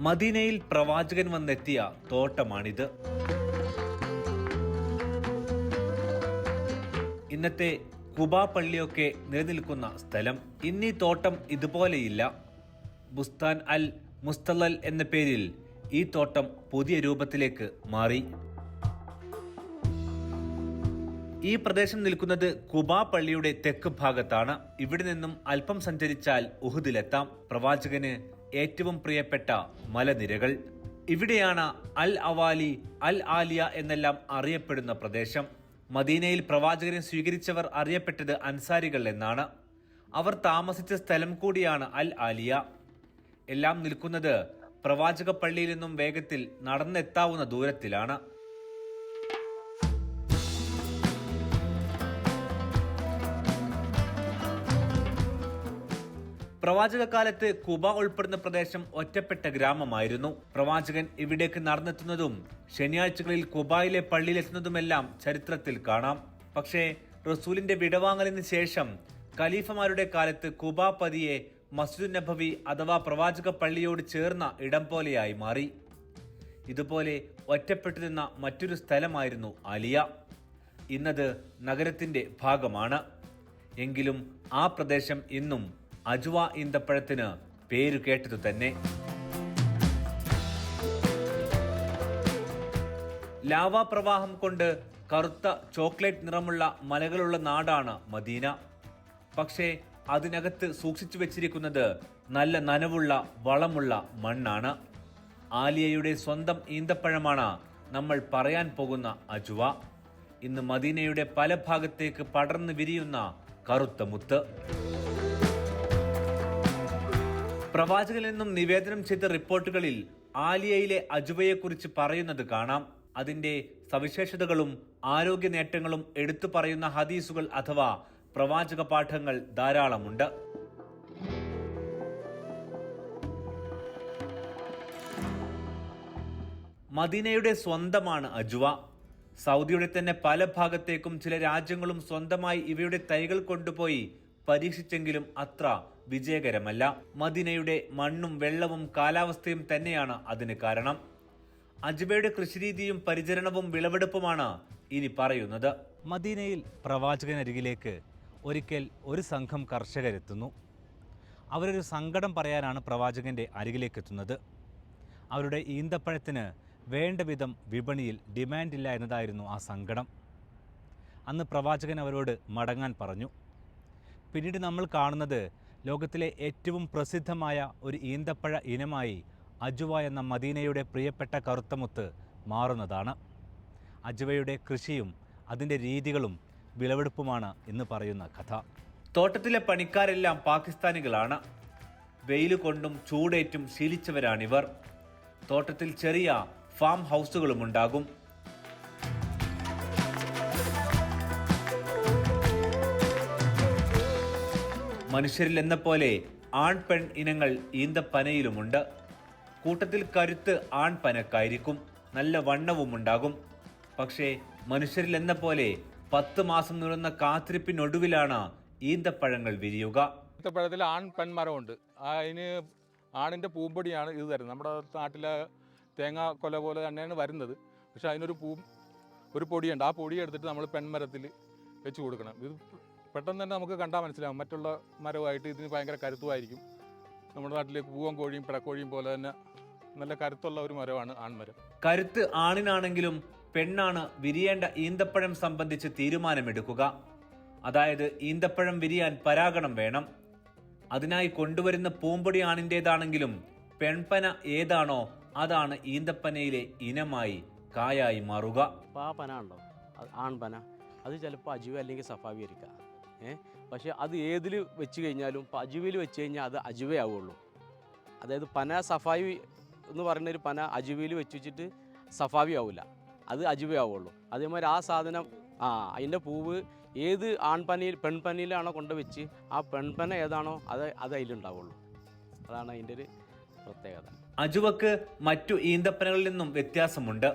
മദീനയിൽ പ്രവാചകൻ വന്നെത്തിയ തോട്ടമാണിത്. ഇന്നത്തെ ഖുബാ പള്ളിയൊക്കെ നിലനിൽക്കുന്ന സ്ഥലം. ഇന്നീ തോട്ടം ഇതുപോലെയില്ല. ബുസ്താൻ അൽ മുസ്തലൽ എന്ന പേരിൽ ഈ തോട്ടം പുതിയ രൂപത്തിലേക്ക് മാറി. ഈ പ്രദേശം നിൽക്കുന്നത് ഖുബാ പള്ളിയുടെ തെക്ക് ഭാഗത്താണ്. ഇവിടെ നിന്നും അല്പം സഞ്ചരിച്ചാൽ ഉഹുദിലെത്താം. പ്രവാചകന് ഏറ്റവും പ്രിയപ്പെട്ട മലനിരകൾ. ഇവിടെയാണ് അൽ അവാലി, അൽ ആലിയ എന്നെല്ലാം അറിയപ്പെടുന്ന പ്രദേശം. മദീനയിൽ പ്രവാചകനെ സ്വീകരിച്ചവർ അറിയപ്പെട്ടത് അൻസാരികൾ എന്നാണ്. അവർ താമസിച്ച സ്ഥലം കൂടിയാണ് അൽ ആലിയ. എല്ലാം നിൽക്കുന്നത് പ്രവാചക പള്ളിയിൽ നിന്നും വേഗത്തിൽ നടന്നെത്താവുന്ന ദൂരത്തിലാണ്. പ്രവാചക കാലത്ത് ഖുബ ഉൾപ്പെടുന്ന പ്രദേശം ഒറ്റപ്പെട്ട ഗ്രാമമായിരുന്നു. പ്രവാചകൻ ഇവിടേക്ക് നടന്നെത്തുന്നതും ശനിയാഴ്ചകളിൽ ഖുബായിലെ പള്ളിയിലെത്തുന്നതുമെല്ലാം ചരിത്രത്തിൽ കാണാം. പക്ഷേ റസൂലിന്റെ വിടവാങ്ങലിന് ശേഷം ഖലീഫമാരുടെ കാലത്ത് ഖുബ പതിയെ മസ്ജിദുൻ നബവി അഥവാ പ്രവാചക പള്ളിയോട് ചേർന്ന ഇടം പോലെയായി മാറി. ഇതുപോലെ ഒറ്റപ്പെട്ടു നിന്ന മറ്റൊരു സ്ഥലമായിരുന്നു ആലിയ. ഇന്നത് നഗരത്തിന്റെ ഭാഗമാണ്. എങ്കിലും ആ പ്രദേശം ഇന്നും അജ്വ ഈന്തപ്പഴത്തിന് പേരു കേട്ടതു തന്നെ. ലാവാ പ്രവാഹം കൊണ്ട് കറുത്ത ചോക്ലേറ്റ് നിറമുള്ള മലകളുള്ള നാടാണ് മദീന. പക്ഷേ അതിനകത്ത് സൂക്ഷിച്ചു വെച്ചിരിക്കുന്നത് നല്ല നനവുള്ള വളമുള്ള മണ്ണാണ്. ആലിയയുടെ സ്വന്തം ഈന്തപ്പഴമാണ് നമ്മൾ പറയാൻ പോകുന്ന അജ്വ. ഇന്ന് മദീനയുടെ പല ഭാഗത്തേക്ക് പടർന്നു വിരിയുന്ന കറുത്ത മുത്ത്. പ്രവാചകനിൽ നിന്നും നിവേദനം ചെയ്ത റിപ്പോർട്ടുകളിൽ ആലിയയിലെ അജ്വയെക്കുറിച്ച് പറയുന്നത് കാണാം. അതിന്റെ സവിശേഷതകളും ആരോഗ്യ നേട്ടങ്ങളും എടുത്തു പറയുന്ന ഹദീസുകൾ അഥവാ പ്രവാചക പാഠങ്ങൾ ധാരാളമുണ്ട്. മദീനയുടെ സ്വന്തമാണ് അജ്വ. സൗദിയുടെ തന്നെ പല ഭാഗത്തേക്കും ചില രാജ്യങ്ങളും സ്വന്തമായി ഇവയുടെ തൈകൾ കൊണ്ടുപോയി പരീക്ഷിച്ചെങ്കിലും അത്ര വിജയകരമല്ല. മദീനയുടെ മണ്ണും വെള്ളവും കാലാവസ്ഥയും തന്നെയാണ് അതിന് കാരണം. അജ്വയുടെ കൃഷിരീതിയും പരിചരണവും വിളവെടുപ്പുമാണ് ഇനി പറയുന്നത്. മദീനയിൽ പ്രവാചകനരികിലേക്ക് ഒരിക്കൽ ഒരു സംഘം കർഷകരെത്തുന്നു. അവരൊരു സങ്കടം പറയാനാണ് പ്രവാചകന്റെ അരികിലേക്കെത്തുന്നത്. അവരുടെ ഈന്തപ്പഴത്തിന് വേണ്ട വിധം വിപണിയിൽ ഡിമാൻഡില്ല എന്നതായിരുന്നു ആ സങ്കടം. അന്ന് പ്രവാചകൻ അവരോട് മടങ്ങാൻ പറഞ്ഞു. പിന്നീട് നമ്മൾ കാണുന്നത് ലോകത്തിലെ ഏറ്റവും പ്രസിദ്ധമായ ഒരു ഈന്തപ്പഴ ഇനമായി അജ്വ എന്ന മദീനയുടെ പ്രിയപ്പെട്ട കറുത്തമുത്ത് മാറുന്നതാണ്. അജ്വയുടെ കൃഷിയും അതിൻ്റെ രീതികളും വിളവെടുപ്പുമാണ് ഇന്ന് പറയുന്ന കഥ. തോട്ടത്തിലെ പണിക്കാരെല്ലാം പാകിസ്ഥാനികളാണ്. വെയിൽ കൊണ്ടും ചൂടേറ്റും ശീലിച്ചവരാണിവർ. തോട്ടത്തിൽ ചെറിയ ഫാം ഹൗസുകളും ഉണ്ടാകും. മനുഷ്യരിൽ എന്ന പോലെ ആൺ പെൺ ഇനങ്ങൾ ഈന്തപ്പനയിലുമുണ്ട്. കൂട്ടത്തിൽ കരുത്ത് ആൺപനക്കായിരിക്കും. നല്ല വണ്ണവും ഉണ്ടാകും. പക്ഷേ മനുഷ്യരിൽ എന്ന പോലെ 10 മാസം നീളുന്ന കാത്തിരിപ്പിനൊടുവിലാണ് ഈന്തപ്പഴങ്ങൾ വിരിയുക. ഈന്തപ്പഴത്തിൽ ആൺ പെൺമരമുണ്ട്. അതിന് ആണിൻ്റെ പൂമ്പൊടിയാണ് ഇത് തരുന്നത്. നമ്മുടെ നാട്ടിലെ തേങ്ങ കൊല പോലെ തന്നെയാണ് വരുന്നത്. പക്ഷെ അതിനൊരു ഒരു പൊടിയുണ്ട്. ആ പൊടി എടുത്തിട്ട് നമ്മൾ പെൺമരത്തിൽ വെച്ച് കൊടുക്കണം. ഇത് പെട്ടെന്ന് തന്നെ നമുക്ക് കണ്ടാൽ മനസ്സിലാവും. മറ്റുള്ള മരമായിട്ട് ഇതിന് ഭയങ്കര കരുത്തുമായിരിക്കും. നമ്മുടെ നാട്ടിലെ പൂവൻ കോഴിയും പിടക്കോഴിയും പോലെ തന്നെ നല്ല കരുത്തുള്ള ഒരു മരമാണ് ആൺമരം. കരുത്ത് ആണിനാണെങ്കിലും പെണ്ണാണ് വിരിയേണ്ട ഈന്തപ്പഴം സംബന്ധിച്ച് തീരുമാനമെടുക്കുക. അതായത് ഈന്തപ്പഴം വിരിയാൻ പരാഗണം വേണം. അതിനായി കൊണ്ടുവരുന്ന പൂമ്പൊടി ആണിൻ്റേതാണെങ്കിലും പെൺപന ഏതാണോ അതാണ് ഈന്തപ്പനയിലെ ഇനമായി കായായി മാറുക. ആ പന ഉണ്ടോ, ആൺപന, അത് ചിലപ്പോൾ അജ്വ അല്ലെങ്കിൽ സഫാവി ആയിരിക്കാം. പക്ഷേ അത് ഏതിൽ വെച്ച് കഴിഞ്ഞാലും ഇപ്പോൾ അജ്വയിൽ വെച്ച് കഴിഞ്ഞാൽ അത് അജ്വയാവുള്ളൂ. അതായത് പന സഫാവി എന്ന് പറയുന്നൊരു പന അജ്വയിൽ വെച്ചിട്ട് സഫാവി ആവില്ല, അത് അജ്വയാവുള്ളൂ. അതേമാതിരി ആ സാധനം അതിൻ്റെ പൂവ് ഏത് പെൺപനയിലാണോ കൊണ്ടുവച്ച് ആ പെൺപന ഏതാണോ അത് അതിലുണ്ടാവുള്ളൂ. അതാണ് അതിൻ്റെ ഒരു പ്രത്യേകത. അജ്വക്ക് മറ്റു ഈന്തപ്പനകളിൽ നിന്നും വ്യത്യാസമുണ്ട്.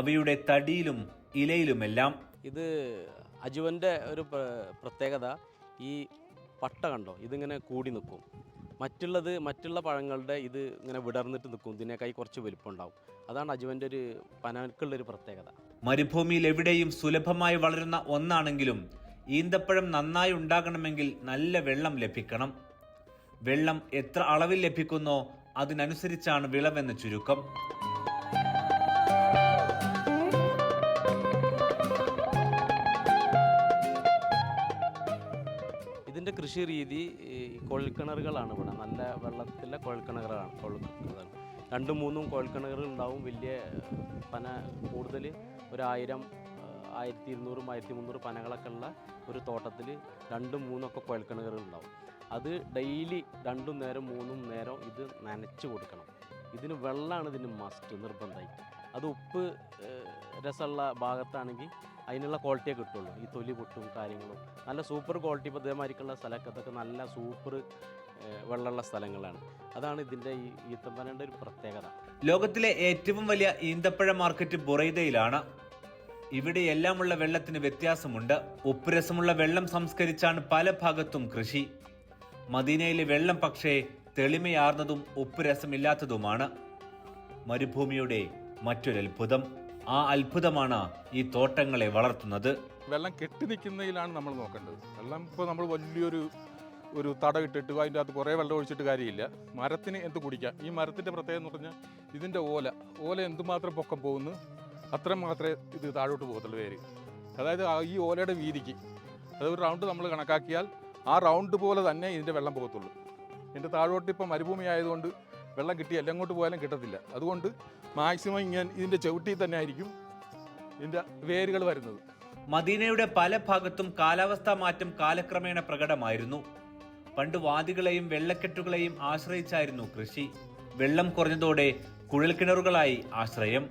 അവയുടെ തടിയിലും ഇലയിലുമെല്ലാം. ഇത് അജ്വൻ്റെ ഒരു പ്രത്യേകത, ഈ പട്ട കണ്ടോ, ഇതിങ്ങനെ കൂടി നിൽക്കും. മറ്റുള്ള പഴങ്ങളുടെ ഇത് ഇങ്ങനെ വിടർന്നിട്ട് നിൽക്കും, ഇതിനേക്കായി കുറച്ച് വലിപ്പം ഉണ്ടാവും. അതാണ് അജുവൻ്റെ ഒരു പനക്കുള്ളൊരു പ്രത്യേകത. മരുഭൂമിയിൽ എവിടെയും സുലഭമായി വളരുന്ന ഒന്നാണെങ്കിലും ഈന്തപ്പഴം നന്നായി ഉണ്ടാകണമെങ്കിൽ നല്ല വെള്ളം ലഭിക്കണം. വെള്ളം എത്ര അളവിൽ ലഭിക്കുന്നോ അതിനനുസരിച്ചാണ് വിളവെന്ന് ചുരുക്കം. ഇതിൻ്റെ കൃഷി രീതി കുഴൽക്കിണറുകളാണ്. ഇവിടെ നല്ല വെള്ളത്തിലെ കുഴൽക്കിണറുകളാണ്. 2-3 കുഴൽക്കിണറുകൾ ഉണ്ടാവും. വലിയ പന കൂടുതൽ 1000, 1200, 1300 പനകളൊക്കെ ഉള്ള ഒരു തോട്ടത്തിൽ 2-3 കുഴൽക്കിണറുകൾ ഉണ്ടാവും. അത് ഡെയിലി 2 നേരം 3 നേരം ഇത് നനച്ച് കൊടുക്കണം. ഇതിന് വെള്ളമാണ് ഇതിന് മസ്റ്റ്, നിർബന്ധമായി. അത് ഉപ്പ് രസമുള്ള ഭാഗത്താണെങ്കിൽ അതിനുള്ള ക്വാളിറ്റിയെ കിട്ടുള്ളൂ. ഈ തൊലി പൊട്ടും കാര്യങ്ങളും നല്ല സൂപ്പർ ക്വാളിറ്റി. ഇപ്പോൾ ഇതേമാതിരിക്കുള്ള സ്ഥലത്തൊക്കെ നല്ല സൂപ്പർ വെള്ളമുള്ള സ്ഥലങ്ങളാണ്. അതാണ് ഇതിൻ്റെ ഈ ഈന്തപ്പനയുടെ ഒരു പ്രത്യേകത. ലോകത്തിലെ ഏറ്റവും വലിയ ഈന്തപ്പഴ മാർക്കറ്റ് ബുറൈദയിലാണ്. ഇവിടെ എല്ലാമുള്ള വെള്ളത്തിന് വ്യത്യാസമുണ്ട്. ഉപ്പുരസമുള്ള വെള്ളം സംസ്കരിച്ചാണ് പല ഭാഗത്തും കൃഷി. മദീനയിലെ വെള്ളം പക്ഷേ തെളിമയാർന്നതും ഉപ്പുരസമില്ലാത്തതുമാണ്. മരുഭൂമിയുടെ മറ്റൊരത്ഭുതം. ആ അത്ഭുതമാണ് ഈ തോട്ടങ്ങളെ വളർത്തുന്നത്. വെള്ളം കെട്ടി നിൽക്കുന്നതിലാണ് നമ്മൾ നോക്കേണ്ടത്. വെള്ളം ഇപ്പോൾ നമ്മൾ വലിയൊരു തട ഇട്ടിട്ട് അതിൻ്റെ അകത്ത് കുറേ വെള്ളം ഒഴിച്ചിട്ട് കാര്യമില്ല. മരത്തിന് എന്ത് കുടിക്കാം. ഈ മരത്തിൻ്റെ പ്രത്യേകത എന്ന് പറഞ്ഞാൽ ഇതിൻ്റെ ഓല എന്തുമാത്രം പൊക്കം പോകുന്നു അത്രയും മാത്രമേ ഇത് താഴോട്ട് പോകത്തുള്ളൂ വേര്. അതായത് ഈ ഓലയുടെ വീതിക്ക് അതൊരു റൗണ്ട് നമ്മൾ കണക്കാക്കിയാൽ ആ റൗണ്ട് പോലെ തന്നെ ഇതിൻ്റെ വെള്ളം പോകത്തുള്ളൂ. ഇതിൻ്റെ താഴോട്ട് ഇപ്പോൾ മരുഭൂമി ആയതുകൊണ്ട് വെള്ളം കിട്ടിയാൽ എങ്ങോട്ട് പോയാലും കിട്ടത്തില്ല. അതുകൊണ്ട് മാക്സിമം ഇങ്ങനെ ഇതിൻ്റെ ചവിട്ടിയിൽ തന്നെ ആയിരിക്കും ഇതിൻ്റെ വേരുകൾ വരുന്നത്. മദീനയുടെ പല ഭാഗത്തും കാലാവസ്ഥാ മാറ്റം കാലക്രമേണ പ്രകടമായിരുന്നു. പണ്ട് വാദികളെയും വെള്ളക്കെട്ടുകളെയും ആശ്രയിച്ചായിരുന്നു കൃഷി. വെള്ളം കുറഞ്ഞതോടെ കുഴൽക്കിണറുകളായി ആശ്രയം.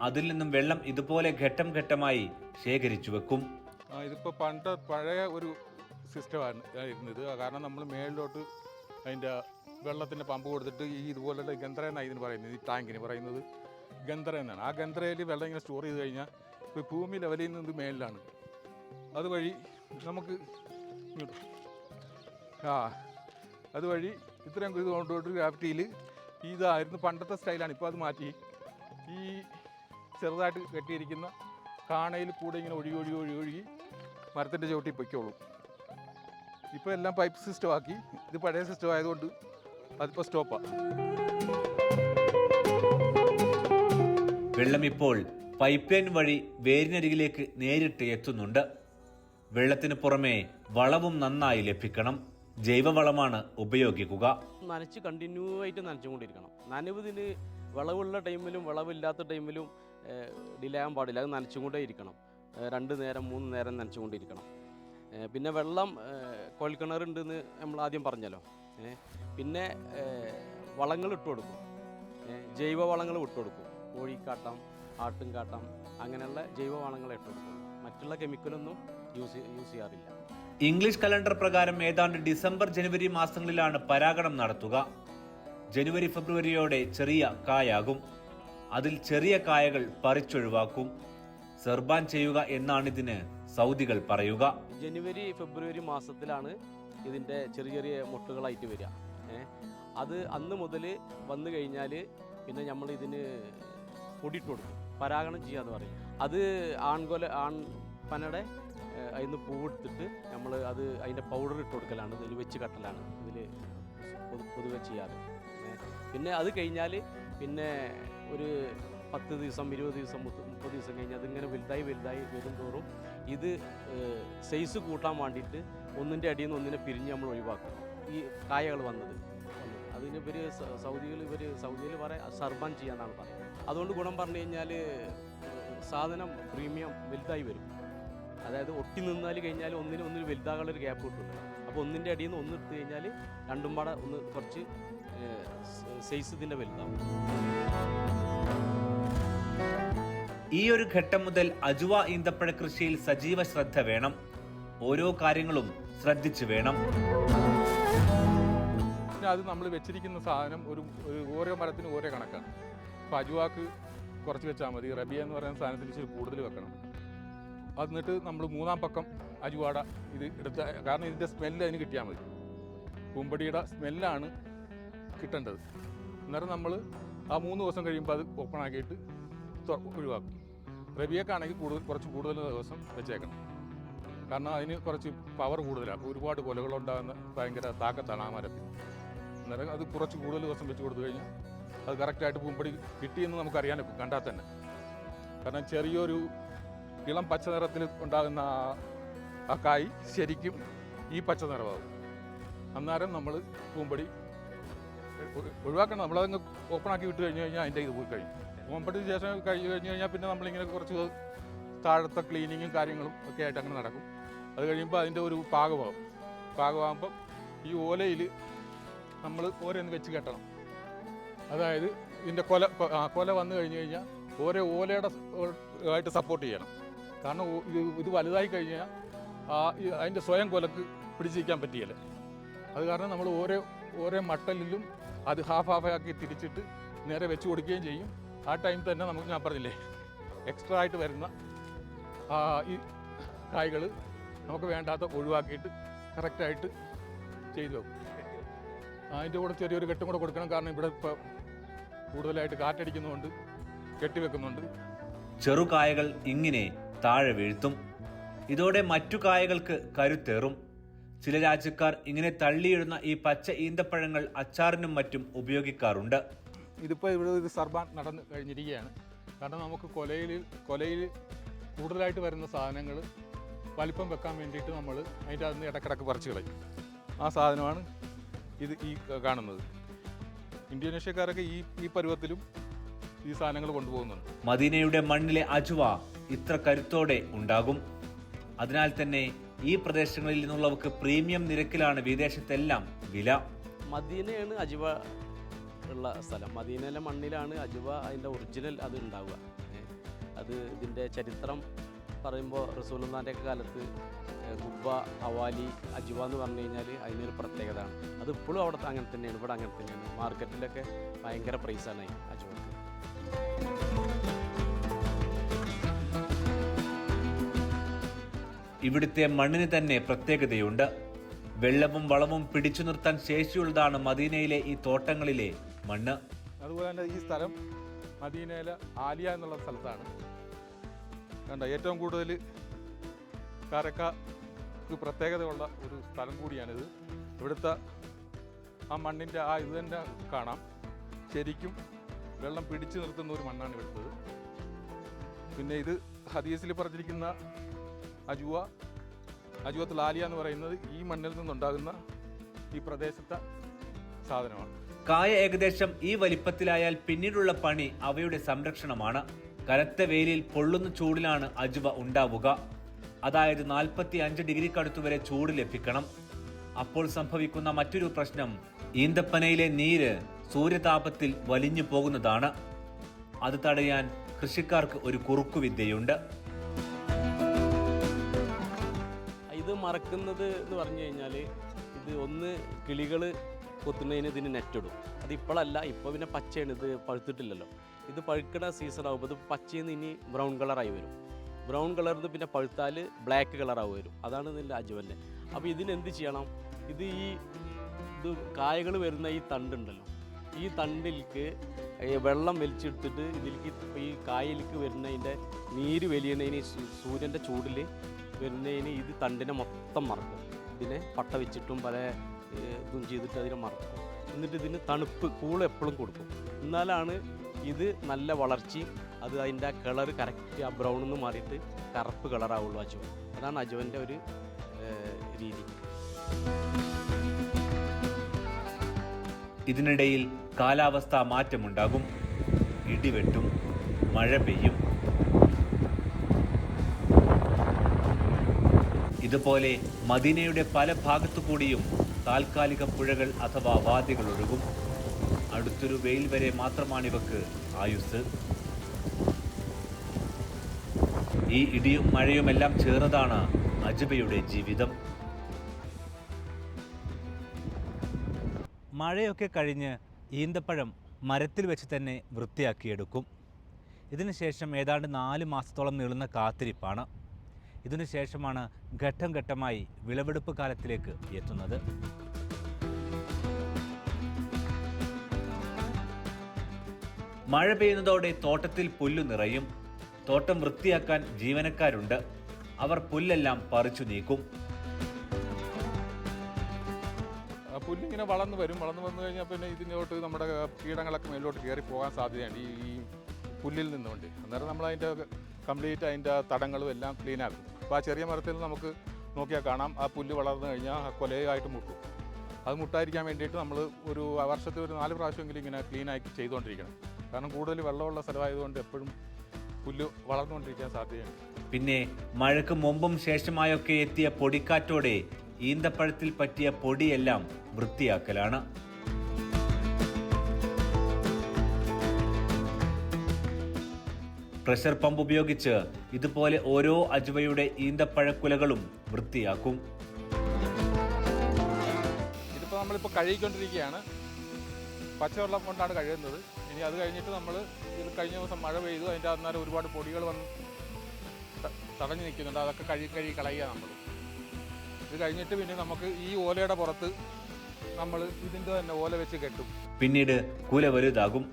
അതിൽ നിന്നും വെള്ളം ഇതുപോലെ ഘട്ടം ഘട്ടമായി ശേഖരിച്ചു വെക്കും. ഇതിപ്പോൾ പഴയ ഒരു സിസ്റ്റമാണ് ഇരുന്നത്. കാരണം നമ്മൾ മേളിലോട്ട് അതിൻ്റെ വെള്ളത്തിൻ്റെ പമ്പ് കൊടുത്തിട്ട് ഇതുപോലുള്ള ഗന്ധറ എന്നാണ് ഇതിന് പറയുന്നത്. ഈ ടാങ്കിന് പറയുന്നത് ഗന്ധറ എന്നാണ്. ആ ഗന്ധറയിൽ വെള്ളം ഇങ്ങനെ സ്റ്റോർ ചെയ്ത് കഴിഞ്ഞാൽ ഇപ്പോൾ ഭൂമി ലെവലിൽ നിന്ന് മേളിലാണ്. അതുവഴി നമുക്ക് അതുവഴി ഇത്രയും ഇത് കൊണ്ടുപോയിട്ട് ഗ്രാഫ്റ്റിയിൽ ഇതായിരുന്നു പണ്ടത്തെ സ്റ്റൈലാണ്. ഇപ്പോൾ അത് മാറ്റി ഈ ചെറുതായിട്ട് കെട്ടിയിരിക്കുന്ന കാണയിൽ കൂടെ ഇങ്ങനെ ഒഴുകി മരത്തിൻ്റെ ചവിട്ടി പൊയ്ക്കോളും. ഇപ്പോൾ എല്ലാം പൈപ്പ് സിസ്റ്റം ആക്കി. ഇത് പഴയ സിസ്റ്റം ആയതുകൊണ്ട് അതിപ്പോൾ സ്റ്റോപ്പാണ്. വെള്ളം ഇപ്പോൾ പൈപ്പ് ലൈൻ വഴി വേരിനരികിലേക്ക് നേരിട്ട് എത്തുന്നുണ്ട്. വെള്ളത്തിന് പുറമെ വളവും നന്നായി ലഭിക്കണം. ജൈവവളമാണ് ഉപയോഗിക്കുക. നനച്ച് കണ്ടിന്യൂ ആയിട്ട് നനച്ചുകൊണ്ടിരിക്കണം. നനവിന് വിളവുള്ള ടൈമിലും വിളവില്ലാത്ത ടൈമിലും ഡിലേ ആകാൻ പാടില്ല. അത് നനച്ചുകൊണ്ടേ ഇരിക്കണം. 2 നേരം 3 നേരം നനച്ചുകൊണ്ടിരിക്കണം. പിന്നെ വെള്ളം കുഴൽക്കിണറുണ്ടെന്ന് നമ്മൾ ആദ്യം പറഞ്ഞല്ലോ. പിന്നെ വളങ്ങൾ ഇട്ട് കൊടുക്കും. ജൈവ വളങ്ങൾ ഇട്ട് കൊടുക്കും. കോഴിക്കാട്ടം, ആട്ടുംകാട്ടം, അങ്ങനെയുള്ള ജൈവ വളങ്ങൾ ഇട്ട് കൊടുക്കും. മറ്റുള്ള കെമിക്കലൊന്നും യൂസ് ചെയ്യാറില്ല. ഇംഗ്ലീഷ് കലണ്ടർ പ്രകാരം ഏതാണ്ട് ഡിസംബർ ജനുവരി മാസങ്ങളിലാണ് പരാഗണം നടത്തുക. ജനുവരി ഫെബ്രുവരിയോടെ ചെറിയ കായാകും. അതിൽ ചെറിയ കായകൾ പറിച്ചൊഴിവാക്കും. സെർബാൻ ചെയ്യുക എന്നാണിതിന് സൗദികൾ പറയുക. ജനുവരി ഫെബ്രുവരി മാസത്തിലാണ് ഇതിൻ്റെ ചെറിയ മുട്ടുകളായിട്ട് വരിക. അത് അന്ന് മുതൽ വന്നു കഴിഞ്ഞാൽ പിന്നെ നമ്മൾ ഇതിന് പൊടിയിട്ട് കൊടുക്കും. പരാഗണം ചെയ്യാന്ന് പറയും. അത് ആൺപനയുടെ അതിന് പൂവെടുത്തിട്ട് നമ്മൾ അതിൻ്റെ പൗഡർ ഇട്ട് കൊടുക്കലാണ്. ഇതിൽ വെച്ച് കട്ടലാണ് ഇതിൽ പൊതുവെ ചെയ്യാറ്. പിന്നെ അത് കഴിഞ്ഞാൽ പിന്നെ ഒരു 10 ദിവസം 20 ദിവസം 30 ദിവസം കഴിഞ്ഞ് അതിങ്ങനെ വലുതായി വരും തോറും ഇത് സൈസ് കൂട്ടാൻ വേണ്ടിയിട്ട് ഒന്നിൻ്റെ അടിയിൽ നിന്ന് ഒന്നിനെ പിരിഞ്ഞ് നമ്മൾ ഒഴിവാക്കും. ഈ കായകൾ വന്നത് അതിന് സൗദിയിൽ പറയാം സർബാൻ ചെയ്യാന്നാണ് പറയുന്നത്. അതുകൊണ്ട് ഗുണം പറഞ്ഞു കഴിഞ്ഞാൽ സാധനം പ്രീമിയം വലുതായി വരും. അതായത് ഒട്ടി നിന്നാൽ കഴിഞ്ഞാൽ ഒന്നിന് വലുതാകാനുള്ളൊരു ഗ്യാപ്പ് കിട്ടും. അപ്പോൾ ഒന്നിൻ്റെ അടിയിൽ നിന്ന് ഒന്ന് എടുത്തു കഴിഞ്ഞാൽ രണ്ടും പാടെ ഒന്ന് കുറച്ച് സൈസ് ഇതിൻ്റെ വലുതാവും. ഈ ഒരു ഘട്ടം മുതൽ അജുവ ഈന്തപ്പഴ കൃഷിയിൽ സജീവ ശ്രദ്ധ വേണം. ഓരോ കാര്യങ്ങളും ശ്രദ്ധിച്ചു വേണം. അത് നമ്മൾ വെച്ചിരിക്കുന്ന സാധനം ഓരോ മരത്തിനും ഓരോ കണക്കാണ്. ഇപ്പോൾ അജുവാക്ക് കുറച്ച് വെച്ചാൽ മതി. റബിയ എന്ന് പറയുന്ന സാധനത്തിന് ഇച്ചിരി കൂടുതൽ വെക്കണം. എന്നിട്ട് നമ്മൾ 3-ാം പക്കം അജുവാട ഇത് എടുത്ത കാരണം ഇതിൻ്റെ സ്മെല്ല് അതിന് കിട്ടിയാൽ മതി. പൂമ്പൊടിയുടെ സ്മെല്ലാണ് കിട്ടേണ്ടത്. അന്നേരം നമ്മൾ ആ 3 ദിവസം കഴിയുമ്പോൾ അത് ഓപ്പൺ ആക്കിയിട്ട് ഒഴിവാക്കും. റബിയക്കാണെങ്കിൽ കുറച്ച് കൂടുതൽ ദിവസം വെച്ചേക്കണം. കാരണം അതിന് കുറച്ച് പവർ കൂടുതലാണ്. ഒരുപാട് കൊലകളുണ്ടാകുന്ന ഭയങ്കര താക്കത്താണ് ആ മരത്തിൽ. അന്നേരം അത് കുറച്ച് കൂടുതൽ ദിവസം വെച്ച് കൊടുത്തു കഴിഞ്ഞാൽ അത് കറക്റ്റായിട്ട് പൂമ്പൊടി കിട്ടിയെന്ന് നമുക്കറിയാനൊക്കെ കണ്ടാൽ തന്നെ. കാരണം ചെറിയൊരു ഇളം പച്ച നിറത്തിൽ ഉണ്ടാകുന്ന ആ കായ് ശരിക്കും ഈ പച്ച നിറമാകും. അന്നേരം നമ്മൾ പൂമ്പൊടി ഒഴിവാക്കണം. നമ്മളതങ്ങ് ഓപ്പണാക്കി വിട്ട് കഴിഞ്ഞ് കഴിഞ്ഞാൽ അതിൻ്റെ ഇത് പോയി കഴിയും. പൂമ്പൊടിക്ക് ശേഷം കഴിഞ്ഞ് കഴിഞ്ഞാൽ പിന്നെ നമ്മളിങ്ങനെ കുറച്ച് താഴത്തെ ക്ലീനിങ്ങും കാര്യങ്ങളും ഒക്കെ ആയിട്ട് അങ്ങനെ നടക്കും. അത് കഴിയുമ്പോൾ അതിൻ്റെ ഒരു പാകമാകുമ്പം ഈ ഓലയിൽ നമ്മൾ ഓരോന്ന് വെച്ച് കെട്ടണം. അതായത് ഇതിൻ്റെ കൊല വന്നു കഴിഞ്ഞ് കഴിഞ്ഞാൽ ഓലയുടെ ആയിട്ട് സപ്പോർട്ട് ചെയ്യണം. കാരണം ഇത് വലുതായി കഴിഞ്ഞാൽ അതിൻ്റെ സ്വയം കൊലക്ക് പിടിച്ചിരിക്കാൻ പറ്റിയല്ല. അത് കാരണം നമ്മൾ ഓരോ മട്ടലിലും അത് ഹാഫ് തിരിച്ചിട്ട് നേരെ വെച്ച് കൊടുക്കുകയും ചെയ്യും. ആ ടൈം തന്നെ നമുക്ക് ഞാൻ പറഞ്ഞില്ലേ എക്സ്ട്രാ ആയിട്ട് വരുന്ന ഈ കായ്കൾ നമുക്ക് വേണ്ടാത്ത ഒഴിവാക്കിയിട്ട് കറക്റ്റായിട്ട് ചെയ്തു വെക്കും. അതിൻ്റെ കൂടെ ചെറിയൊരു കെട്ടും കൂടെ കൊടുക്കണം. കാരണം ഇവിടെ ഇപ്പോൾ കൂടുതലായിട്ട് കാറ്റടിക്കുന്നതുകൊണ്ട് കെട്ടിവെക്കുന്നുണ്ട്. ചെറുകായകൾ ഇങ്ങനെ താഴെ വീഴ്ത്തും. ഇതോടെ മറ്റു കായകൾക്ക് കരുത്തേറും. ചില രാജ്യക്കാർ ഇങ്ങനെ തള്ളിയിടുന്ന ഈ പച്ച ഈന്തപ്പഴങ്ങൾ അച്ചാറിനും മറ്റും ഉപയോഗിക്കാറുണ്ട്. ഇതിപ്പോൾ ഇവിടെ ഒരു സർബാൻ നടന്നു കഴിഞ്ഞിരിക്കുകയാണ്. കാരണം നമുക്ക് കൊലയിൽ കൂടുതലായിട്ട് വരുന്ന സാധനങ്ങൾ വലിപ്പം വെക്കാൻ വേണ്ടിയിട്ട് നമ്മൾ അതിൻ്റെ അതിൽ നിന്ന് ഇടക്കിടക്ക് പറിച്ച് കളയും. ആ സാധനമാണ് ഈ കാണുന്നത്. ഇന്തോനേഷ്യക്കാരൊക്കെ ഈ പരുവത്തിലും ഈ സാധനങ്ങൾ കൊണ്ടുപോകുന്നുണ്ട്. മദീനയുടെ മണ്ണിലെ അജുവ ഇത്ര കരുത്തോടെ ഉണ്ടാകും. അതിനാൽ തന്നെ ഈ പ്രദേശങ്ങളിൽ നിന്നുള്ളവർക്ക് പ്രീമിയം നിരക്കിലാണ് വിദേശത്തെല്ലാം വില. മദീനയാണ് അജുവ ഉള്ള സ്ഥലം. മദീനയിലെ മണ്ണിലാണ് അജുവ അതിൻ്റെ ഒറിജിനൽ അത് ഉണ്ടാവുക. അത് ഇതിൻ്റെ ചരിത്രം പറയുമ്പോൾ റസൂലുള്ളാഹിൻ്റെ കാലത്ത് ഗുബ്ബ, ഹവാലി, അജുവ എന്ന് പറഞ്ഞു കഴിഞ്ഞാൽ അതിനൊരു പ്രത്യേകതയാണ്. അത് ഇപ്പോഴും അവിടെ അങ്ങനെ തന്നെയാണ്, ഇവിടെ അങ്ങനെ തന്നെയാണ്. മാർക്കറ്റിലൊക്കെ ഭയങ്കര പ്രൈസാണ് അജുവക്ക്. ഇവിടുത്തെ മണ്ണിന് തന്നെ പ്രത്യേകതയുണ്ട്. വെള്ളവും വളവും പിടിച്ചു നിർത്താൻ ശേഷിയുള്ളതാണ് മദീനയിലെ ഈ തോട്ടങ്ങളിലെ മണ്ണ്. അതുപോലെ തന്നെ ഈ സ്ഥലം മദീനയിലെ ആലിയ എന്നുള്ള സ്ഥലത്താണ്. കണ്ട ഏറ്റവും കൂടുതൽ കാരക്കക്ക് പ്രത്യേകതയുള്ള ഒരു സ്ഥലം കൂടിയാണിത്. ഇവിടുത്തെ ആ മണ്ണിൻ്റെ ഇത് തന്നെ കാണാം. ശരിക്കും വെള്ളം പിടിച്ചു നിർത്തുന്ന ഒരു മണ്ണാണ് ഇവിടുത്തത്. പിന്നെ ഇത് ഹദീസിൽ പറഞ്ഞിരിക്കുന്ന അജുവത്തുൽ ആലിയ എന്ന് പറയുന്നത് ഈ മണ്ണിൽ നിന്നുണ്ടാകുന്ന ഈ പ്രദേശത്തെ സാധനമാണ്. കായ ഏകദേശം ഈ വലിപ്പത്തിലായാൽ പിന്നീടുള്ള പണി അവയുടെ സംരക്ഷണമാണ്. കനത്ത വെയിലിൽ പൊള്ളുന്ന ചൂടിലാണ് അജുവ ഉണ്ടാവുക. അതായത് 45 ഡിഗ്രിക്കടുത്തു വരെ ചൂട് ലഭിക്കണം. അപ്പോൾ സംഭവിക്കുന്ന മറ്റൊരു പ്രശ്നം ഈന്തപ്പനയിലെ നീര് സൂര്യതാപത്തിൽ വലിഞ്ഞു പോകുന്നതാണ്. അത് തടയാൻ കൃഷിക്കാർക്ക് ഒരു കുറുക്കുവിദ്യയുണ്ട്. ഇത് മറക്കുന്നത് എന്ന് പറഞ്ഞു കഴിഞ്ഞാൽ ഇത് ഒന്ന് കിളികൾ കൊത്തുന്നതിന് ഇതിന് നെറ്റിടും. അത് ഇപ്പോഴല്ല, ഇപ്പോൾ പിന്നെ പച്ചയാണ്, ഇത് പഴുത്തിട്ടില്ലല്ലോ. ഇത് പഴുക്കണ സീസൺ ആകുമ്പോൾ ഇത് പച്ചയിൽ നിന്ന് ഇനി ബ്രൗൺ കളറായി വരും. ബ്രൗൺ കളറിൽ നിന്ന് പിന്നെ പഴുത്താൽ ബ്ലാക്ക് കളറായി വരും. അതാണ് ഇതിൻ്റെ അജുവന്നെ. അപ്പോൾ ഇതിനെന്ത് ചെയ്യണം? ഇത് കായകൾ വരുന്ന ഈ തണ്ടുണ്ടല്ലോ, ഈ തണ്ടിലേക്ക് വെള്ളം വലിച്ചെടുത്തിട്ട് ഇതിലേക്ക് ഈ കായലിലേക്ക് വരുന്നതിൻ്റെ നീര് വലിയുന്നതിന് സൂര്യൻ്റെ ചൂടിൽ വരുന്നതിന് ഇത് തണ്ടിനെ മൊത്തം മറക്കും. ഇതിനെ പട്ട വെച്ചിട്ടും പല ഇതും ചെയ്തിട്ട് അതിനെ മറക്കും. എന്നിട്ട് ഇതിന് തണുപ്പ് കൂള് എപ്പോഴും കൊടുക്കും. എന്നാലാണ് ഇത് നല്ല വളർച്ചയും അത് അതിൻ്റെ കളർ കറക്റ്റ് ആ ബ്രൗണിൽ നിന്ന് മാറിയിട്ട് കറുപ്പ് കളറാവുള്ളൂ അജുവ. അതാണ് അജുവൻ്റെ ഒരു രീതി. ഇതിനിടയിൽ കാലാവസ്ഥാ മാറ്റമുണ്ടാകും. ഇടിവെട്ടും, മഴ പെയ്യും. ഇതുപോലെ മദീനയുടെ പല ഭാഗത്തു കൂടിയും താൽക്കാലിക പുഴകൾ അഥവാ വാദികൾ ഒഴുകും. അടുത്തൊരു വെയിൽ വരെ മാത്രമാണിവക്ക് ആയുസ്. ഈ ഇടിയും മഴയുമെല്ലാം ചേർന്നതാണ് അജുബയുടെ ജീവിതം. മഴയൊക്കെ കഴിഞ്ഞ് ഈന്തപ്പഴം മരത്തിൽ വെച്ച് തന്നെ വൃത്തിയാക്കിയെടുക്കും. ഇതിനുശേഷം ഏതാണ്ട് 4 മാസത്തോളം നീളുന്ന കാത്തിരിപ്പാണ്. ഇതിനുശേഷമാണ് ഘട്ടം ഘട്ടമായി വിളവെടുപ്പ് കാലത്തിലേക്ക് എത്തുന്നത്. മഴ പെയ്യുന്നതോടെ തോട്ടത്തിൽ പുല്ലു നിറയും. തോട്ടം വൃത്തിയാക്കാൻ ജീവനക്കാരുണ്ട്. അവർ പുല്ലെല്ലാം പറിച്ചു നീക്കും. പുല്ലിങ്ങനെ വളർന്നു വന്നു കഴിഞ്ഞാൽ പിന്നെ ഇതിനോട്ട് നമ്മുടെ കീടങ്ങളൊക്കെ മേലോട്ട് കയറി പോകാൻ സാധ്യതയുണ്ട് ഈ പുല്ലിൽ നിന്നുകൊണ്ട്. അന്നേരം നമ്മൾ അതിൻ്റെ കംപ്ലീറ്റ് അതിൻ്റെ തടങ്ങളും എല്ലാം ക്ലീൻ ആക്കും. അപ്പോൾ ആ ചെറിയ മരത്തിൽ നമുക്ക് നോക്കിയാൽ കാണാം, ആ പുല്ല് വളർന്നു കഴിഞ്ഞാൽ ആ കൊലയായിട്ട് മുട്ടും. അത് മുട്ടാതിരിക്കാൻ വേണ്ടിയിട്ട് നമ്മൾ ഒരു വർഷത്തിൽ ഒരു 4 പ്രാവശ്യമെങ്കിലും ഇങ്ങനെ ക്ലീനാക്കി ചെയ്തുകൊണ്ടിരിക്കണം. കാരണം കൂടുതൽ വെള്ളമുള്ള സ്ഥലമായതുകൊണ്ട് എപ്പോഴും പുല്ല് വളർന്നുകൊണ്ടിരിക്കാൻ സാധ്യതയുണ്ട്. പിന്നെ മഴയ്ക്ക് മുമ്പും ശേഷമായൊക്കെ എത്തിയ പൊടിക്കാറ്റോടെ ഈന്തപ്പഴത്തിൽ പറ്റിയ പൊടിയെല്ലാം വൃത്തിയാക്കലാണ്. പ്രഷർ പമ്പ് ഉപയോഗിച്ച് ഇതുപോലെ ഓരോ അജുവയുടെ ഈന്തപ്പഴക്കുലകളും വൃത്തിയാക്കും. ഇതിപ്പോൾ നമ്മളിപ്പോൾ കഴുകിക്കൊണ്ടിരിക്കുകയാണ്. പച്ചവെള്ളം കൊണ്ടാണ് കഴുകുന്നത്. ഇനി അത് കഴിഞ്ഞിട്ട് നമ്മൾ ഇത് കഴിഞ്ഞ ദിവസം മഴ പെയ്തു, അതിൻ്റെ അന്നേരം ഒരുപാട് പൊടികൾ വന്ന് തടഞ്ഞു നിൽക്കുന്നുണ്ട്. അതൊക്കെ കഴുകി കളയുക നമ്മൾ. ഇത് കഴിഞ്ഞിട്ട് പിന്നെ നമുക്ക് ഈ ഓലയുടെ പുറത്ത് നമ്മൾ ഇതിൻ്റെ തന്നെ ഓല വെച്ച് കെട്ടും. പിന്നീട് കുല വലുതാകും.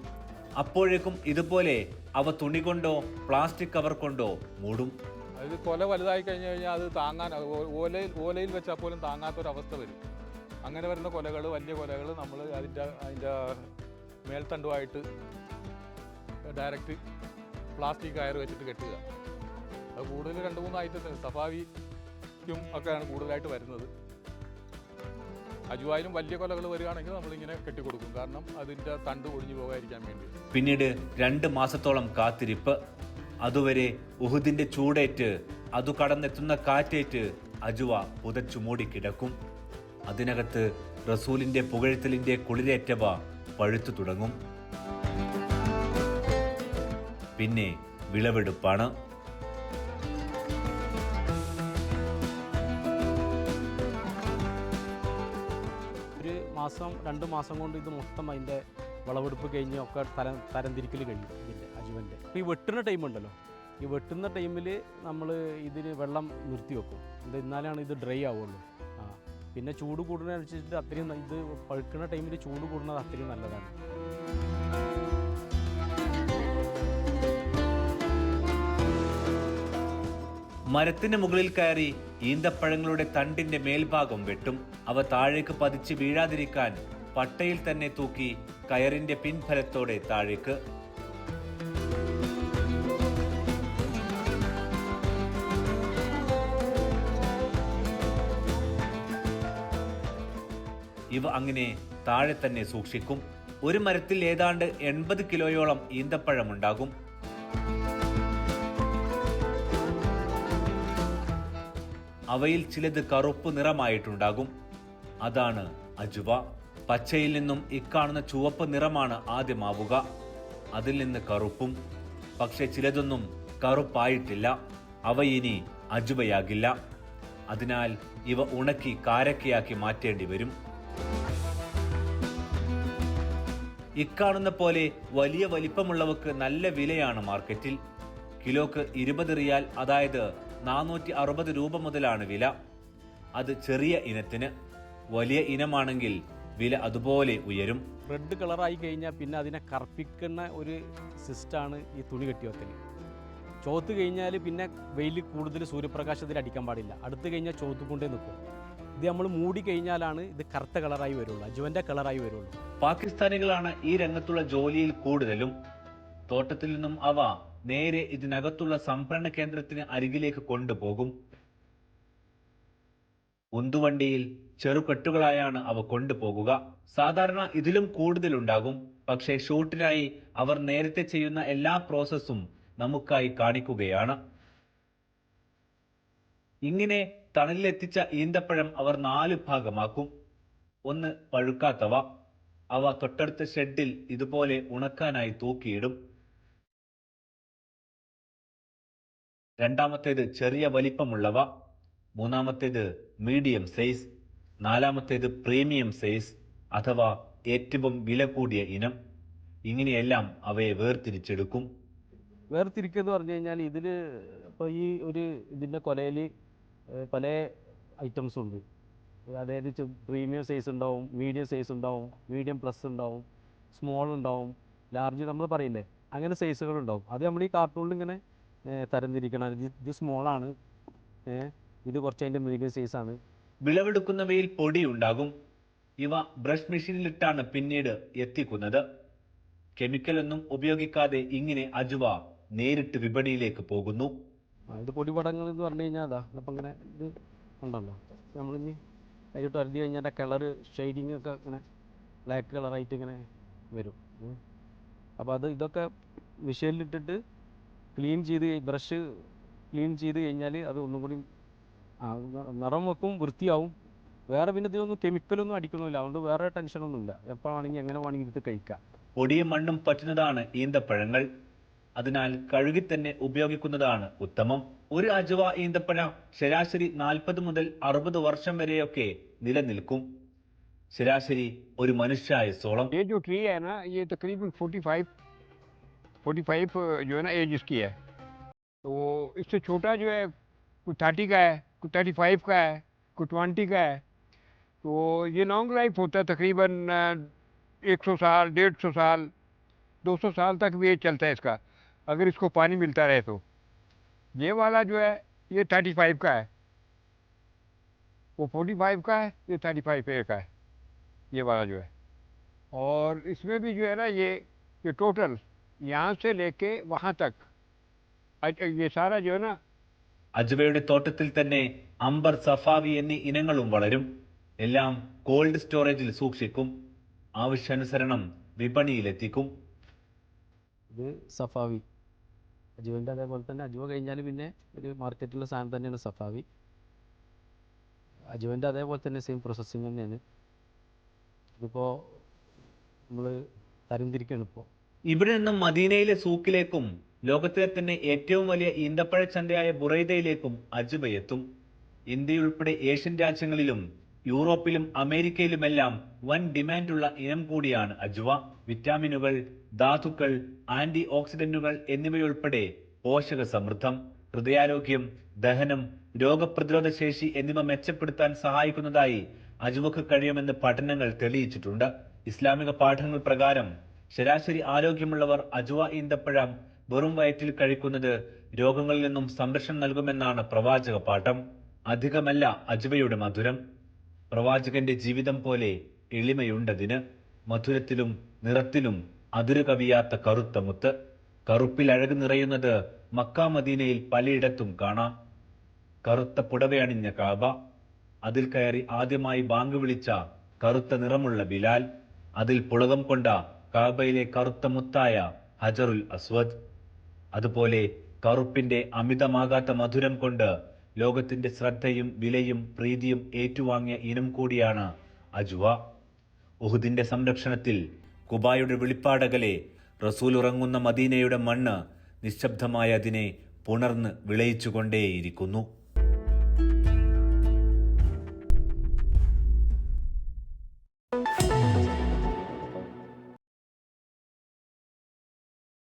അപ്പോഴേക്കും ഇതുപോലെ അവ തുണി കൊണ്ടോ പ്ലാസ്റ്റിക് കവർ കൊണ്ടോ മൂടും. അത് കൊല വലുതായി കഴിഞ്ഞ് കഴിഞ്ഞാൽ അത് താങ്ങാൻ ഓലയിൽ വെച്ചാൽ പോലും താങ്ങാത്തൊരവസ്ഥ വരും. അങ്ങനെ വരുന്ന കൊലകൾ, വലിയ കൊലകൾ നമ്മൾ അതിൻ്റെ മേൽത്തണ്ടുമായിട്ട് ഡയറക്റ്റ് പ്ലാസ്റ്റിക് കയർ വെച്ചിട്ട് കെട്ടുക. അത് കൂടുതൽ 2-3 ഐറ്റം സഫാവിക്കും ഒക്കെയാണ് കൂടുതലായിട്ട് വരുന്നത്. അജുവായാലും വലിയ കൊലകൾ വരികയാണെങ്കിൽ നമ്മളിങ്ങനെ കെട്ടിക്കൊടുക്കും. കാരണം അതിൻ്റെ തണ്ട് ഒഴിഞ്ഞു പോകാതിരിക്കാൻ വേണ്ടി. പിന്നീട് 2 മാസത്തോളം കാത്തിരിപ്പ്. അതുവരെ ഉഹുദിന്റെ ചൂടേറ്റ് അതു കടന്നെത്തുന്ന കാറ്റേറ്റ് അജുവ പുതച്ചു മൂടിക്കിടക്കും. അതിനകത്ത് റസൂലിന്റെ പുകഴ്ത്തലിന്റെ കുളിരേറ്റവ പഴുത്തു തുടങ്ങും. പിന്നെ വിളവെടുപ്പാണ്. ഒരു 2 മാസം കൊണ്ട് ഇത് മൊത്തം അതിൻ്റെ വിളവെടുപ്പ് കഴിഞ്ഞ് ഒക്കെ തരംതിരിക്കൽ കഴിയും ഇതിൻ്റെ അജുവൻ്റെ. ഇപ്പോൾ ഈ വെട്ടുന്ന ടൈമുണ്ടല്ലോ, ഈ വെട്ടുന്ന ടൈമിൽ നമ്മൾ ഇതിന് വെള്ളം നിർത്തി വെക്കും. എന്നാലാണ് ഇത് ഡ്രൈ ആവുള്ളൂ. പിന്നെ ചൂട് കൂടുന്നതനുസരിച്ചിട്ട് അത്രയും ഇത് പഴുക്കുന്ന ടൈമിൽ ചൂട് കൂടുന്നത് അത്രയും നല്ലതാണ്. മരത്തിന് മുകളിൽ കയറി ഈന്തപ്പഴങ്ങളുടെ തണ്ടിന്റെ മേൽഭാഗം വെട്ടും. അവ താഴേക്ക് പതിച്ച് വീഴാതിരിക്കാൻ പട്ടയിൽ തന്നെ തൂക്കി കയറിന്റെ പിൻഫലത്തോടെ താഴേക്ക്. ഇവ അങ്ങനെ താഴെ തന്നെ സൂക്ഷിക്കും. ഒരു മരത്തിൽ ഏതാണ്ട് 80 കിലോയോളം ഈന്തപ്പഴമുണ്ടാകും. അവയിൽ ചിലത് കറുപ്പ് നിറമായിട്ടുണ്ടാകും. അതാണ് അജുവ. പച്ചയിൽ നിന്നും ഇക്കാണുന്ന ചുവപ്പ് നിറമാണ് ആദ്യമാവുക, അതിൽ നിന്ന് കറുപ്പും. പക്ഷെ ചിലതൊന്നും കറുപ്പായിട്ടില്ല. അവ ഇനി അജുവയാകില്ല. അതിനാൽ ഇവ ഉണക്കി കാരക്കയാക്കി മാറ്റേണ്ടി വരും. ഇക്കാണുന്ന പോലെ വലിയ വലിപ്പമുള്ളവക്ക് നല്ല വിലയാണ് മാർക്കറ്റിൽ. കിലോക്ക് 20 റിയാൽ, അതായത് 460 രൂപ മുതലാണ് വില. അത് ചെറിയ ഇനത്തിന്. വലിയ ഇനമാണെങ്കിൽ വില അതുപോലെ ഉയരും. റെഡ് കളറായി കഴിഞ്ഞാൽ പിന്നെ അതിനെ കറുപ്പിക്കുന്ന ഒരു സിസ്റ്റമാണ് ഈ തുണി കെട്ടി വെക്കൽ. ചോത്ത് കഴിഞ്ഞാൽ പിന്നെ വെയിൽ കൂടുതൽ സൂര്യപ്രകാശത്തിൽ അടിക്കാൻ പാടില്ല. അടുത്ത് കഴിഞ്ഞാൽ ചോത്ത് കൊണ്ടേ നിൽക്കും. ഇത് നമ്മൾ മൂടി കഴിഞ്ഞാലാണ് ഇത് കറുത്ത കളറായി വരുള്ളൂ, അജുവൻ്റെ കളറായി വരുള്ളൂ. പാകിസ്ഥാനികളാണ് ഈ രംഗത്തുള്ള ജോലിയിൽ കൂടുതലും. തോട്ടത്തിൽ നിന്നും അവ നേരെ ഇതിനകത്തുള്ള സംഭരണ കേന്ദ്രത്തിന് അരികിലേക്ക് കൊണ്ടുപോകും. ഉന്തുവണ്ടിയിൽ ചെറുകെട്ടുകളായാണ് അവ കൊണ്ടുപോകുക. സാധാരണ ഇതിലും കൂടുതലുണ്ടാകും. പക്ഷേ ഷൂട്ടിനായി അവർ നേരത്തെ ചെയ്യുന്ന എല്ലാ പ്രോസസ്സും നമുക്കായി കാണിക്കുകയാണ്. ഇങ്ങനെ തണലിലെത്തിച്ച ഈന്തപ്പഴം അവർ 4 ഭാഗമാക്കും. 1 പഴുക്കാത്തവ. അവ തൊട്ടടുത്ത ഷെഡിൽ ഇതുപോലെ ഉണക്കാനായി തൂക്കിയിടും. രണ്ടാമത്തേത് ചെറിയ വലിപ്പമുള്ളവ. മൂന്നാമത്തേത് മീഡിയം സൈസ്. നാലാമത്തേത് പ്രീമിയം സൈസ് അഥവാ ഏറ്റവും വില കൂടിയ ഇനം. ഇങ്ങനെയെല്ലാം അവയെ വേർതിരിച്ചെടുക്കും. വേർതിരിക്കുക എന്ന് പറഞ്ഞു കഴിഞ്ഞാൽ ഇതിൽ ഇപ്പോൾ ഈ ഇതിൻ്റെ കൊലയിൽ പല ഐറ്റംസ് ഉണ്ട്. അതായത് പ്രീമിയം സൈസ് ഉണ്ടാവും, മീഡിയം സൈസ് ഉണ്ടാവും, മീഡിയം പ്ലസ് ഉണ്ടാവും, സ്മോൾ ഉണ്ടാവും, ലാർജ് നമ്മൾ പറയില്ലേ, അങ്ങനെ സൈസുകളുണ്ടാവും. അത് നമ്മൾ ഈ കാർട്ടൂണിൽ ഇങ്ങനെ തരംതിരിക്കണം. ഇത് സ്മോളാണ്, ഇത് കുറച്ച് അതിൻ്റെ മീഡിയം സൈസാണ്. വിളവെടുക്കുന്നവയിൽ പൊടി ഉണ്ടാകും. ഇവ ബ്രഷ് മെഷീനിലിട്ടാണ് പിന്നീട് എത്തിക്കുന്നത്. കെമിക്കലൊന്നും ഉപയോഗിക്കാതെ ഇങ്ങനെ അജുവ നേരിട്ട് വിപണിയിലേക്ക് പോകുന്നു. ഇത് പൊടിപടങ്ങൾ എന്ന് പറഞ്ഞു കഴിഞ്ഞാൽ അതാ അപ്പം ഇങ്ങനെ ഇത് ഉണ്ടല്ലോ, നമ്മളിനി അതിലോട്ട് അരുതി കഴിഞ്ഞാൽ കളറ് ഷെയ്ഡിങ് ഒക്കെ ഇങ്ങനെ ബ്ലാക്ക് കളറായിട്ട് ഇങ്ങനെ വരും. അപ്പോൾ ഇതൊക്കെ വിഷയിലിട്ടിട്ട് ക്ലീൻ ചെയ്ത് ബ്രഷ് ക്ലീൻ ചെയ്ത് കഴിഞ്ഞാൽ അത് ഒന്നും കൂടി നിറം വെക്കും, വൃത്തിയാവും. വേറെ പിന്നെ ഇതിനൊന്നും കെമിക്കലൊന്നും അടിക്കണമില്ല, അതുകൊണ്ട് വേറെ ടെൻഷനൊന്നുമില്ല. എപ്പോഴാണെങ്കിൽ എങ്ങനെ വേണമെങ്കിൽ എടുത്ത് കഴിക്കാം. പൊടിയും മണ്ണും പറ്റുന്നതാണ് ഈന്തപ്പഴങ്ങൾ. അതിനാൽ കഴുകി തന്നെ ഉപയോഗിക്കുന്നതാണ് ഉത്തമം. ഒരു അജുവ ഈന്തപ്പഴം ശരാശരി 40 മുതൽ 60 വർഷം വരെയൊക്കെ നിലനിൽക്കും. ശരാശരി ഒരു മനുഷ്യായുസ്സോളം. ये जो ट्री है ना, ये तकरीबन 45 जो है ना एज इसकी है। तो इससे छोटा जो है कोई 30 का है, कोई 35 का है, कोई 20 का है। तो ये लॉन्ग लाइफ होता है, तकरीबन 100 साल, 150 साल, 200 साल तक भी ये चलता है इसका, अगर इसको पानी मिलता रहे तो। ये वाला जो है ये 35 का है, वो 45 का है, ये 35 का है, ये वाला जो है। और इसमें भी जो है ना ये टोटल यहाँ से लेके वहाँ तक ये सारा जो है ना അജുവയുടെ തോട്ടത്തിൽ തന്നെ അംബർ, സഫാവി എന്നീ ഇനങ്ങളും വളരും. എല്ലാം കോൾഡ് സ്റ്റോറേജിൽ സൂക്ഷിക്കും. ആവശ്യാനുസരണം വിപണിയിലെത്തിക്കും. ഇത് സഫാവി അജുവിൻ്റെ അതേപോലെ തന്നെ. അജുവ കഴിഞ്ഞാൽ പിന്നെ ഒരു മാർക്കറ്റിലുള്ള സാധനം തന്നെയാണ് സഫാവി. അജുവിൻ്റെ അതേപോലെ തന്നെ സെയിം പ്രോസസ്സിങ് തന്നെയാണ്. ഇതിപ്പോൾ നമ്മൾ തരംതിരിക്കുകയാണ് ഇപ്പോൾ. ഇവിടെ നിന്നും മദീനയിലെ സൂക്കിലേക്കും ലോകത്തിലെ തന്നെ ഏറ്റവും വലിയ ഈന്തപ്പഴ ചന്തയായ ബുറൈദയിലേക്കും അജുവ എത്തും. ഇന്ത്യയുൾപ്പെടെ ഏഷ്യൻ രാജ്യങ്ങളിലും യൂറോപ്പിലും അമേരിക്കയിലുമെല്ലാം വൻ ഡിമാൻഡുള്ള ഇനം കൂടിയാണ് അജുവ. വിറ്റാമിനുകൾ, ധാതുക്കൾ, ആന്റി ഓക്സിഡന്റുകൾ എന്നിവയുൾപ്പെടെ പോഷക സമൃദ്ധം. ഹൃദയാരോഗ്യം, ദഹനം, രോഗപ്രതിരോധ ശേഷി എന്നിവ മെച്ചപ്പെടുത്താൻ സഹായിക്കുന്നതായി അജുവക്ക് കഴിയുമെന്ന് പഠനങ്ങൾ തെളിയിച്ചിട്ടുണ്ട്. ഇസ്ലാമിക പാഠങ്ങൾ പ്രകാരം ശരാശരി ആരോഗ്യമുള്ളവർ അജുവ ഈന്തപ്പഴം വെറും വയറ്റിൽ കഴിക്കുന്നത് രോഗങ്ങളിൽ നിന്നും സംരക്ഷണം നൽകുമെന്നാണ് പ്രവാചക പാഠം. അധികമല്ല അജുവയുടെ മധുരം. പ്രവാചകന്റെ ജീവിതം പോലെ എളിമയുണ്ടതിന്. മധുരത്തിലും നിറത്തിലും അതിരുകവിയാത്ത കറുത്ത മുത്ത്. കറുപ്പിൽ അഴക് നിറയുന്നത് മക്ക മദീനയിൽ പലയിടത്തും കാണാം. കറുത്ത പുടവയണിഞ്ഞ കാബ, അതിൽ കയറി ആദ്യമായി ബാങ്ക് വിളിച്ച കറുത്ത നിറമുള്ള ബിലാൽ, അതിൽ പുളകം കൊണ്ട കാബയിലെ കറുത്ത മുത്തായ ഹജറുൽ അസ്വദ്. അതുപോലെ കറുപ്പിന്റെ അമിതമാകാത്ത മധുരം കൊണ്ട് ലോകത്തിന്റെ ശ്രദ്ധയും വിലയും പ്രീതിയും ഏറ്റുവാങ്ങിയ ഇനം കൂടിയാണ് അജുവ. ഉഹുദിന്റെ സംരക്ഷണത്തിൽ കുബായുടെ വെളിപ്പാടകലെ റസൂൽ ഉറങ്ങുന്ന മദീനയുടെ മണ്ണ് നിശബ്ദമായി അതിനെ പുണർന്ന് വിളയിച്ചുകൊണ്ടേയിരിക്കുന്നു.